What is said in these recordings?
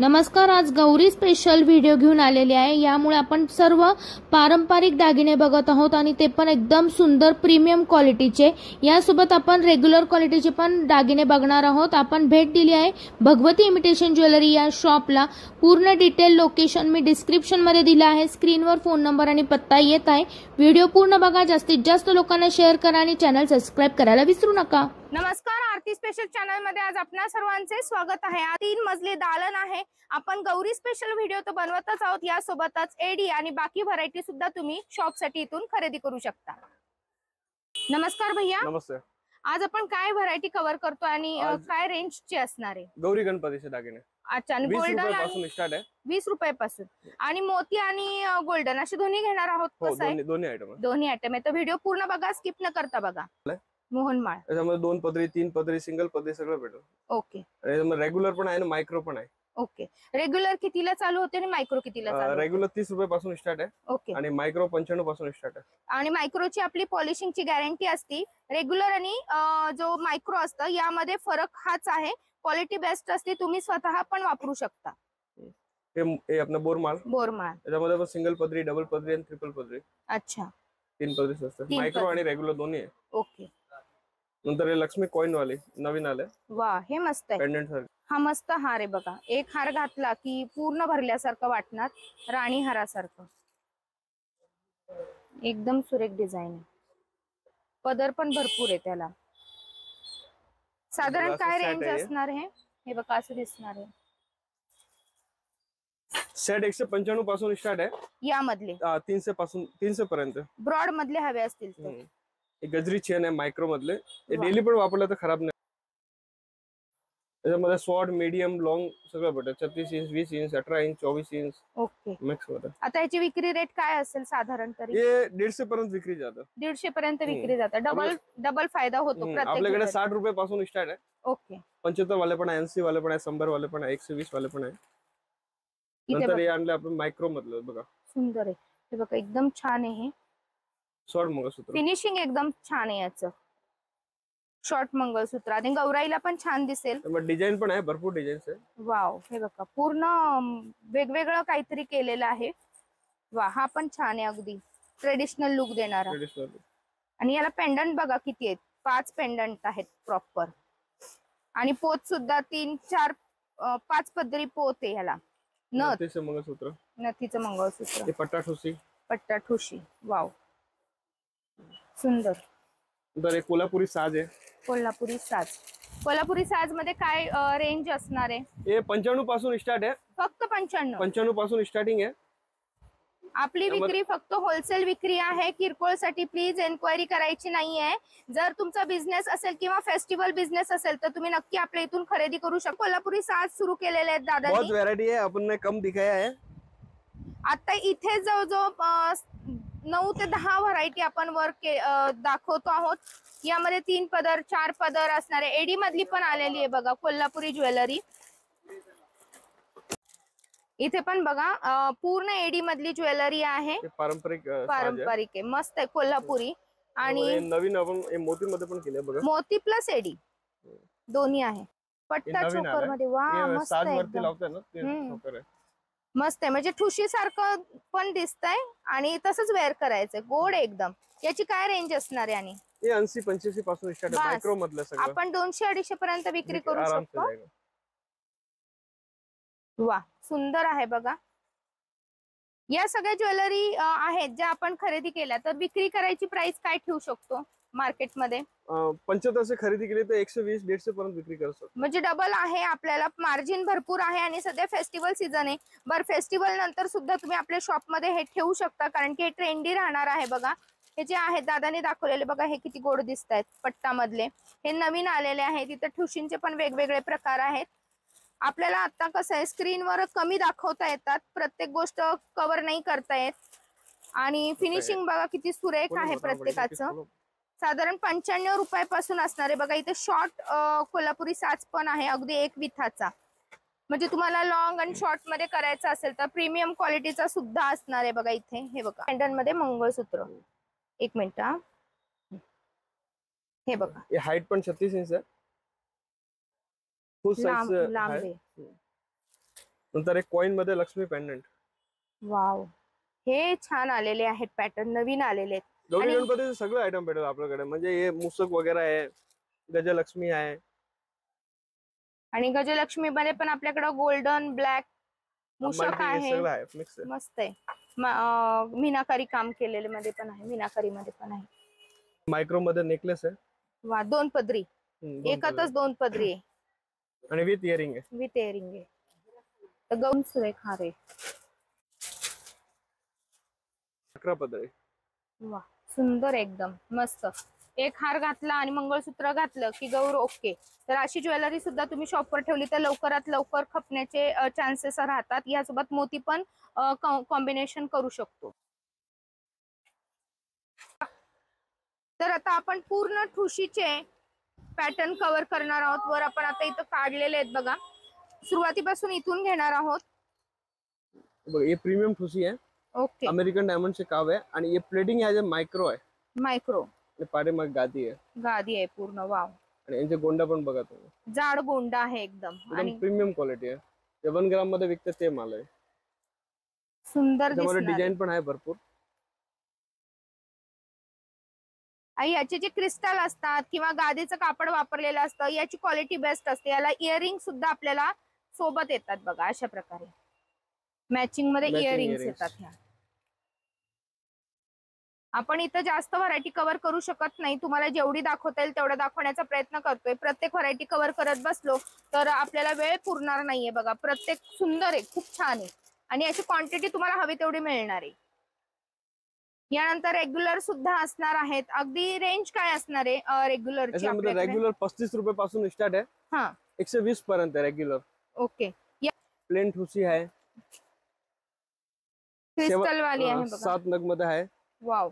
नमस्कार, आज Gauri special video घेऊन आलेले आहे। यामुळे आपण सर्व पारंपरिक दागिने बघत आहोत आणि ते पण एकदम सुंदर प्रीमियम क्वालिटीचे। यासोबत आपण रेग्युलर क्वालिटीचे पण दागिने बघणार आहोत। आपण भेट दिली आहे भगवती इमिटेशन ज्वेलरी या शॉपला। पूर्ण डिटेल लोकेशन मी डिस्क्रिप्शन मध्ये दिला आहे। स्क्रीनवर फोन नंबर आणि पत्ता येत आहे। व्हिडिओ पूर्ण बघा, जास्तीत जास्त लोकांना शेअर करा आणि चॅनल सबस्क्राइब करायला विसरू नका। नमस्कार, आरती स्पेशल चॅनल मध्ये आज आपणा सर्वांचे स्वागत आहे। 3 मजली दालन आहे। आपण गौरी स्पेशल व्हिडिओ तर बनवतच आहोत, यासोबतच एडी आणि बाकी व्हरायटी सुद्धा तुम्ही शॉप साठी इथून खरेदी करू शकता। नमस्कार भैया। नमस्ते। आज आपण काय व्हरायटी कव्हर करतो आणि काय रेंज ची असणार आहे? गौरी गणपतीचे दागिने। अच्छा, आणि गोल्डन पासून स्टार्ट आहे। 20 रुपये पासून आणि मोती आणि गोल्डन असे दोन्ही घेणार आहोत। कसं आहे? दोन्ही आयटम आहे, तर व्हिडिओ पूर्ण बघा, स्किप न करता बघा। मोहनमाळ त्याच्यामध्ये 2 पदरी, 3 पदरी, सिंगल पदरी सगळं भेटेल। ओके। आणि त्यामध्ये रेग्युलर पण आहे आणि मायक्रो पण आहे। ओके। रेग्युलर कितीला चालू होते आणि मायक्रो कितीला चालू होते? रेग्युलर 30 रुपये पासून स्टार्ट आहे। ओके। आणि मायक्रो 95 पासून स्टार्ट आहे। आणि मायक्रोची आपली पॉलिशिंग ची गॅरंटी असते। रेग्युलर आणि जो मायक्रो असतं यामध्ये फरक हाच आहे, क्वालिटी बेस्ट असते, तुम्ही स्वतः पण वापरू शकता। हे आपला बोरमाळ त्याच्यामध्ये पण सिंगल पदरी, डबल पदरी आणि ट्रिपल पदरी। अच्छा, 3 पदरी असतात, मायक्रो आणि रेग्युलर दोन्ही आहे। ओके। नंतर हे लक्ष्मी कॉइन वाले नवीन आले। वा, हे मस्त आहे। पेंडेंट सारखं हा मस्त हार आहे बघा। एक हार घातला की पूर्ण भरल्यासारखं वाटणार, राणी हारासारखं। एकदम सुरेख डिझाइन आहे, पदर पण भरपूर आहे त्याला। साधारण काय रेंज असणार आहे? हे बघा असं दिसणार आहे। सेट 195 पासून स्टार्ट आहे यामधले 300 पासून 300 पर्यंत। ब्रॉड मधले हवे असतील तर एक गजरी चेन आहे मायक्रो मधले। हे डेली पण वापरलं तर खराब नाही। त्याच्यामध्ये शॉर्ट, मीडियम, लॉंग सगळं भेटतं। 36 inch, 20 inch, 18 inch, 24 inch. Okay. Mix मध्ये। आता याची विक्री रेट काय असेल साधारण तरी? हे 150 पर्यंत विक्री जातं। 150 पर्यंत विक्री जातं। डबल फायदा होतो प्रत्येक। आपल्याकडे 60 रुपये पासून स्टार्ट आहे। ओके। 75 वाले पण आहे, 80 वाले पण आहे, 100 वाले पण आहे, 120 वाले पण आहे। नंतर हे आणले आपण मायक्रो मधलं बघा। सुंदर आहे हे बघा, एकदम छान आहे। हे शॉर्ट मंगळसूत्र, फिनिशिंग एकदम छान आहे याचं। शॉर्ट मंगळसूत्र आणि गौराईला पण छान दिसेल। डिझाइन पण आहे, भरपूर डिझाईन्स आहे। वाव, हे बघा पूर्ण वेगवेगळं काहीतरी केलेलं आहे। वा, हा पण छान आहे, अगदी ट्रेडिशनल लुक देणारा। आणि याला पेंडंट बघा किती आहेत, 5 पेंडंट आहेत प्रॉपर। आणि पोत सुद्धा 3, 4, 5 पदरी पोत आहे ह्याला। नथीचं मंगळसूत्र, नथीचं मंगळसूत्र, हे पट्टा ठुशी। वाव, सुंदर। नंतर एक कोल्हापुरी साज आहे। कोल्हापुरी साज मध्ये काय रेंज असणार आहे? हे 95 पासून स्टार्ट आहे। फक्त 95 पासून स्टार्टिंग आहे। आपली विक्री फक्त होलसेल विक्री आहे। किरकोळ साठी प्लीज एन्क्वायरी करायची नाहीये। जर तुमचा बिझनेस असेल किंवा फेस्टिवल बिझनेस असेल तर तुम्ही नक्की आपल्या इथून खरेदी करू शकता। कोल्हापुरी साज सुरू केलेले आहेत दादांनी। बहुत व्हरायटी है, अपन ने कम दिखाया है। आता इथे जवळजवळ 9 ते 10 व्हरायटी आपण वर्क दाखवतो आहोत। यामध्ये 3 पदर, 4 पदर असणारे एडी मधली पण आलेली आहे बघा कोल्हापुरी ज्वेलरी। इथे पण बघा पूर्ण एडी मधली ज्वेलरी आहे। पारंपरिक आहे, मस्त आहे कोल्हापुरी। आणि नवीन आपण मोती मध्ये पण केले बघा। मोती प्लस एडी दोन्ही आहे। पट्टा चोकर मध्ये वा, मस्त आहे एकदम। मस्त आहे, म्हणजे ठुशी सारखं पण दिसतंय आणि तसंच वेअर करायचंय। गोड एकदम। याची काय रेंज असणार आहे? आणि हे 80-85 पासून स्टार्ट आहे, मायक्रो मधलं सगळं। आपण 200-250 पर्यंत विक्री करू शकतो। वा, सुंदर आहे बघा। या सगळ्या ज्वेलरी आहेत ज्या आपण खरेदी केल्या, तर विक्री करायची प्राइस काय ठेवू शकतो मार्केट मध्ये? 75 खरेदी केली तर 120-150 पर्यंत विक्री करू शकतो। म्हणजे डबल आहे, आपल्याला मार्जिन भरपूर आहे। आणि सध्या फेस्टिवल सीझन आहे। बर, फेस्टिवल नंतर सुद्धा तुम्ही आपल्या शॉप मध्ये हे ठेवू शकता, कारण की हे ट्रेंडी राहणार आहे बघा। हे जे आहेत दादाने दाखवलेले बघा, हे किती गोड दिसत आहेत पट्टा मधले। हे नवीन आलेले आहेत। तिथे ठुशींचे पण वेगवेगळे प्रकार आहेत। आपल्याला आता कसं आहे, स्क्रीनवर कमी दाखवता येतात, प्रत्येक गोष्ट कव्हर नाही करता येत। आणि फिनिशिंग बघा किती सुरेख आहे प्रत्येकाचं। साधारण 95 रुपयापासून असणार आहे बघा। इथे शॉर्ट कोल्हापुरी साज पण आहे, अगदी 1 विथाचा। म्हणजे तुम्हाला लॉंग आणि शॉर्ट मध्ये करायचं असेल तर प्रीमियम क्वालिटीचा सुद्धा असणार आहे बघा। इथे हे बघा, पेंडंट मध्ये मंगळसूत्र। 1 मिनिट, हे बघा, हे हाईट पण 36 इंच आहे, फुल साइज लांब आहे। नंतर एक कॉइन मध्ये लक्ष्मी पेंडंट. वाव, हे छान आलेले आहेत पॅटर्न, नवीन आलेले आहेत. गौरी गणपतीचे सगळे आयटम भेटेल आपल्याकडे. म्हणजे हे मुसक वगैरे आहे, गजलक्ष्मी आहे. आणि गजलक्ष्मी मध्ये पण आपल्याकडे गोल्डन ब्लॅक मुसक आहे, मस्त आहे. मीनाकारी काम केलेले मध्ये पण आहे, मीनाकारी मध्ये पण आहे. मायक्रो मध्ये नेकलेस आहे. वा, 2 पदरी, एकातच 2 पदरी आहे आणि विथ इयरिंग आहे. विथ इयरिंग आहे. तर गौन सुरेख हार आहे. 11 पदरी. वा, सुंदर एकदम मस्त. एक हार घातला आणि मंगळसूत्र घातलं की गौर ओके. तर अशी ज्वेलरी सुद्धा तुम्ही शॉपवर ठेवली तर लवकरात लवकर खपण्याचे चान्सेस राहतात. यासोबत मोती पण कॉम्बिनेशन करू शकतो. तर आता आपण पूर्ण ठुशीचे पॅटर्न कव्हर करणार आहोत. वर आपण आता इथं काढलेले आहेत बघा. सुरुवातीपासून इथून घेणार आहोत. ये प्रीमियम ठुशी आहे. ओके, अमेरिकन डायमंड से काव है आणि ये प्लेटिंग आहे, मायक्रो आहे. मायक्रो पारे मग गादी आहे. गादी आहे पूर्ण. वाव, आणि यांचे गोंडा पण बघा तुम्ही, जाड गोंडा आहे एकदम. आणि प्रीमियम क्वालिटी आहे. 1 ग्राम मध्ये विकते ते माल आहे. सुंदर डिझाईन पण आहे भरपूर. याचे जे क्रिस्टल असतात किंवा गादीचं कापड वापरलेलं असतं, याची क्वालिटी बेस्ट असते. याला इयरिंग सुद्धा आपल्याला सोबत येतात बघा. अशा प्रकारे मॅचिंग मध्ये इयरिंग्स येतात. ह्या आपण इथं जास्त व्हरायटी कव्हर करू शकत नाही. तुम्हाला जेवढी दाखवता येईल तेवढं दाखवण्याचा प्रयत्न करतोय. प्रत्येक व्हरायटी कव्हर करत बसलो तर आपल्याला वेळ पुरणार नाहीये बघा. प्रत्येक सुंदर आहे, खूप छान आहे आणि याची क्वांटिटी तुम्हाला हवी तेवढी मिळणार आहे. यानंतर रेग्युलर सुद्धा असणार आहेत. अगदी रेंज काय असणार आहे रेग्युलरची? रेग्युलर 35 रुपये पासून स्टार्ट आहे. हा, 120 पर्यंत रेग्युलर. ओके. प्लेन ठुशी आहे, क्रिस्टल वाली आहे बघा. 7 नग मध्ये आहे. वाव,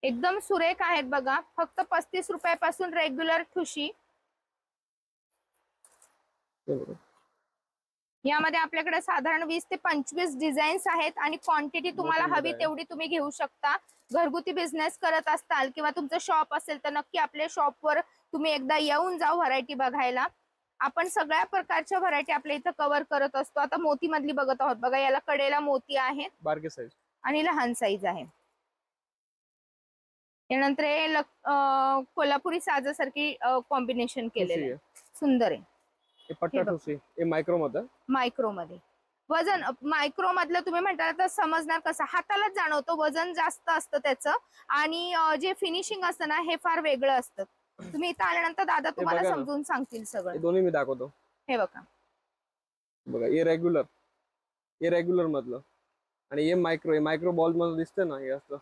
एकदम सुरेख आहेत बघा. फक्त 35 रुपयापासून रेग्युलर ठुशी. यामध्ये आपल्याकडे साधारण 20 ते 25 डिझाईन्स आहेत आणि क्वांटिटी तुम्हाला हवी तेवढी तुम्ही घेऊ शकता. घरगुती बिझनेस करत असताल किंवा तुमचं शॉप असेल तर नक्की आपल्या शॉपवर तुम्ही एकदा येऊन जा व्हरायटी बघायला. आपण सगळ्या प्रकारच्या व्हरायटी आपल्या इथं कव्हर करत असतो. आता मोती मधली बघत आहोत बघा. याला कडेला मोती आहेत, बारके साईज आणि लहान साईज आहे. यानंतर हे कोल्हापुरी साजासारखी कॉम्बिनेशन केलेलं आहे, सुंदर आहे. पट्टा ठुशी, हे मायक्रो मध्ये. मायक्रो मध्ये वजन, मायक्रो मधलं तुम्ही म्हणता तर समजणार कसं, हातालाच जाणवतं. वजन जास्त असतं त्याचं आणि जे फिनिशिंग असतं ना हे फार वेगळं असतं. तुम्ही इथं आल्यानंतर दादा तुम्हाला समजून सांगतील सगळं. दोन्ही मी दाखवतो. हे बघा बघा, हे रेग्युलर मधलं आणि हे मायक्रो बॉल मध्ये दिसते ना, हे असतं.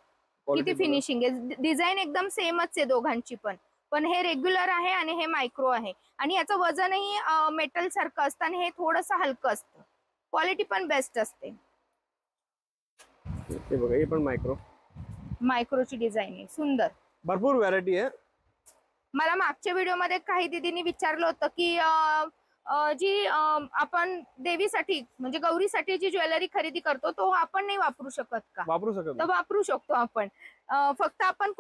किती फिनिशिंग आहे. डिझाईन एकदम सेमच आहे दोघांची पण हे रेग्युलर आहे आणि हे मायक्रो आहे. आणि याचं वजनही मेटल सारखं असतं आणि हे थोडंसं हलकं असतं. क्वालिटी पण बेस्ट असते. हे बघा, हे पण मायक्रोची डिझाईन आहे, सुंदर. भरपूर व्हरायटी आहे. मला मागच्या व्हिडिओमध्ये काही दीदींनी विचारलं होतं की जी आपण देवीसाठी म्हणजे गौरीसाठी जी ज्वेलरी खरेदी करतो तो आपण नाही वापरू शकत का? वापरू शकतो आपण. फक्त आपण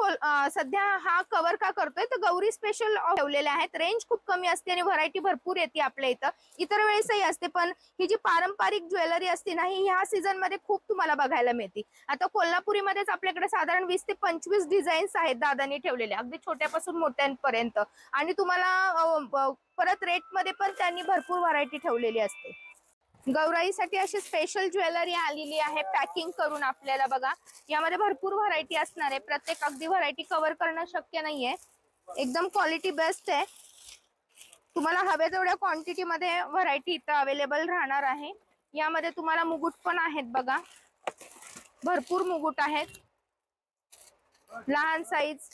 सध्या हा कव्हर का करतोय तर गौरी स्पेशल ठेवलेले आहेत. रेंज खूप कमी असते आणि व्हरायटी भरपूर येते आपल्या इथं. इतर वेळेसही असते पण ही जी पारंपरिक ज्वेलरी असते ना ही ह्या सीझन मध्ये खूप तुम्हाला बघायला मिळते. आता कोल्हापुरीमध्येच आपल्याकडे साधारण 20 ते 25 डिझाईन्स आहेत दादांनी ठेवलेले, अगदी छोट्यापासून मोठ्यांपर्यंत. आणि तुम्हाला परत रेट मध्ये पण त्यांनी भरपूर व्हरायटी ठेवलेली असते. गौराईसाठी अशी स्पेशल ज्वेलरी आलेली आहे पॅकिंग करून आपल्याला बघा. यामध्ये भरपूर व्हरायटी असणार आहे. प्रत्येक अगदी व्हरायटी कव्हर करणं शक्य नाहीये. एकदम क्वालिटी बेस्ट आहे. तुम्हाला हवे तेवढ्या क्वांटिटी मध्ये व्हरायटी इथं अवेलेबल राहणार आहे. यामध्ये तुम्हाला मुकुट पण आहेत बघा, भरपूर मुकुट आहेत. लहान साईज,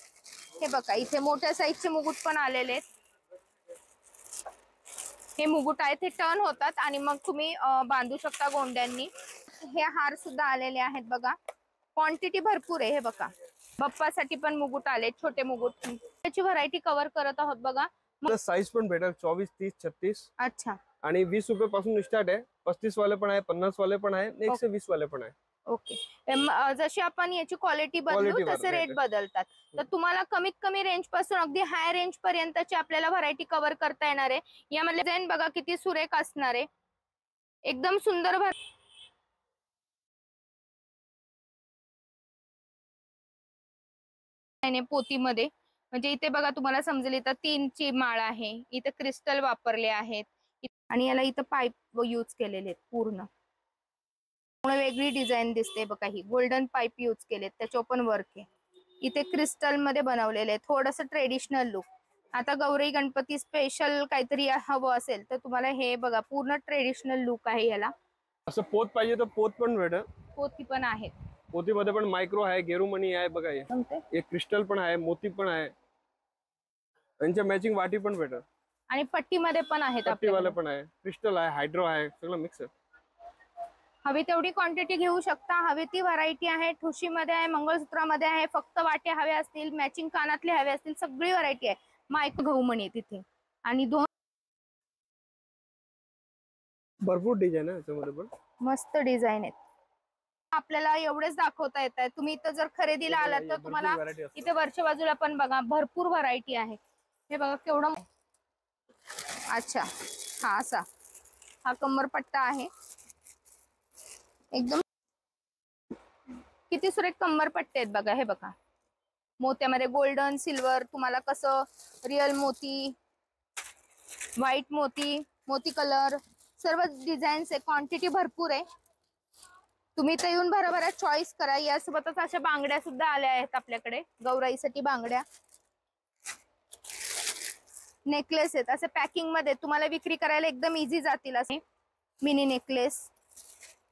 हे बघा इथे मोठ्या साईजचे मुकुट पण आलेले आहेत. हे मुकुट आहेत, हे टर्न होतात आणि मग तुम्ही बांधू शकता गोंड्यांनी. हे हार सुद्धा आलेले आहेत बघा. क्वांटिटी भरपूर आहे. हे बघा बाप्पासाठी पण मुकुट आले, छोटे मुकुट. त्याची व्हरायटी कव्हर करत आहोत बघा. साईज पण भेटेल 24, 30, 36. अच्छा. आणि 20 रुपये पासून स्टार्ट आहे. 35 वाले पण आहे, 50 वाले पण आहे, 120 वाले पण आहे. ओके. जशी आपण याची क्वालिटी बदलू Quality तसे रेट बदलतात. तर तुम्हाला कमीत कमी रेंज पासून अगदी हाय रेंज पर्यंतची आपल्याला व्हरायटी कव्हर करता येणार आहे. यामधले डिझाईन बघा किती सुरेख असणार आहे, एकदम सुंदर पोतीमध्ये. म्हणजे इथे बघा तुम्हाला समजेल, इथं 3ची माळ आहे, इथे क्रिस्टल वापरले आहेत आणि याला इथं पाईप यूज केलेले आहेत पूर्ण. वेगळी डिझाईन दिसते बघा, ही गोल्डन पाईप यूज केलेत, त्याच्यावर पण वर्क आहे. इथे क्रिस्टल मध्ये बनवलेले आहे, थोडंसं ट्रेडिशनल लुक. आता गौरी गणपती स्पेशल काहीतरी हवं असेल तर तुम्हाला हे बघा पूर्ण ट्रेडिशनल लुक आहे याला. असं पोत पाहिजे तर पोत पण भेटेल. पोती पण आहेत. पोतीमध्ये पण मायक्रो आहे, गेरुमणी आहे बघा, हे क्रिस्टल पण आहे, मोती पण आहे, यांच्या मॅचिंग वाटी पण भेटेल. आणि पट्टीमध्ये पण आहेत, पट्टीवाले पण आहे, क्रिस्टल आहे, हायड्रो आहे, सगळं मिक्स आहे. हवी तेवढी क्वांटिटी घेऊ शकता, हवी ती व्हरायटी आहे. ठुशीमध्ये आहे, मंगळसूत्रामध्ये आहे, फक्त वाटे हवे असतील, मॅचिंग कानातले हवे असतील, सगळी व्हरायटी आहे. मायक्रो घुमणी तिथे आणि 2 भरपूर डिझाईन आहे याच्यामध्ये पण, मस्त डिझाईन आहेत. आपल्याला एवढेच दाखवता येत आहे. तुम्ही इथं जर खरेदीला आलात तर तुम्हाला इथे वरच्या बाजूला पण बघा भरपूर व्हरायटी आहे. हे बघा केवढं. अच्छा, हा असा हा कमरपट्टा आहे, एकदम किती सुरेख कमरपट्टे आहेत बघा. हे बघा मोत्यामध्ये गोल्डन सिल्वर, तुम्हाला कसं रिअल मोती, व्हाईट मोती, मोती कलर, सर्व डिझाईन्स आहे. क्वांटिटी भरपूर आहे, तुम्ही इथे येऊन भराभरा चॉईस करा. यासोबतच अशा बांगड्या सुद्धा आल्या आहेत आपल्याकडे, गौराईसाठी बांगड्या, नेकलेस आहेत असे पॅकिंग मध्ये, तुम्हाला विक्री करायला एकदम इझी जातील असे मिनी नेकलेस.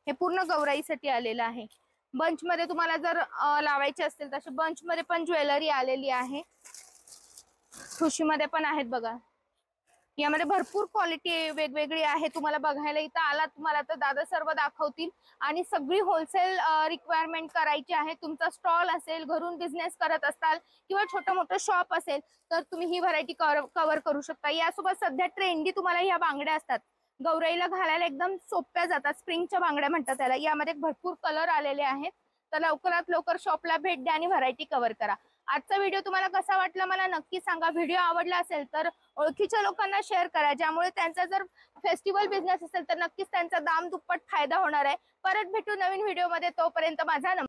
हे पूर्ण गौराईसाठी आलेलं आहे. बंच मध्ये तुम्हाला जर लावायचे असतील तसे बंच मध्ये पण ज्वेलरी आलेली आहे. ठुशीमध्ये पण आहेत बघा. यामध्ये भरपूर क्वालिटी वेगवेगळी आहे. तुम्हाला बघायला इथं आला तुम्हाला तर दादा सर्व दाखवतील. आणि सगळी होलसेल रिक्वायरमेंट करायची आहे. तुमचा स्टॉल असेल, घरून बिझनेस करत असाल किंवा छोटं मोठं शॉप असेल तर तुम्ही ही व्हरायटी कव्हर करू शकता. यासोबत सध्या ट्रेंडी तुम्हाला ह्या बांगड्या असतात, गौराईला घालायला एकदम सोप्या जातात, स्प्रिंगच्या बांगड्या म्हणतात त्याला. यामध्ये भरपूर कलर आलेले आहेत. तर लवकरात लवकर शॉपला भेट द्या आणि व्हरायटी कव्हर करा. आजचा व्हिडिओ तुम्हाला कसा वाटला मला नक्की सांगा. व्हिडिओ आवडला असेल तर ओळखीच्या लोकांना शेअर करा, ज्यामुळे त्यांचा जर फेस्टिवल बिझनेस असेल तर नक्कीच त्यांचा दाम दुप्पट फायदा होणार आहे. परत भेटू नवीन व्हिडिओ मध्ये, तोपर्यंत माझा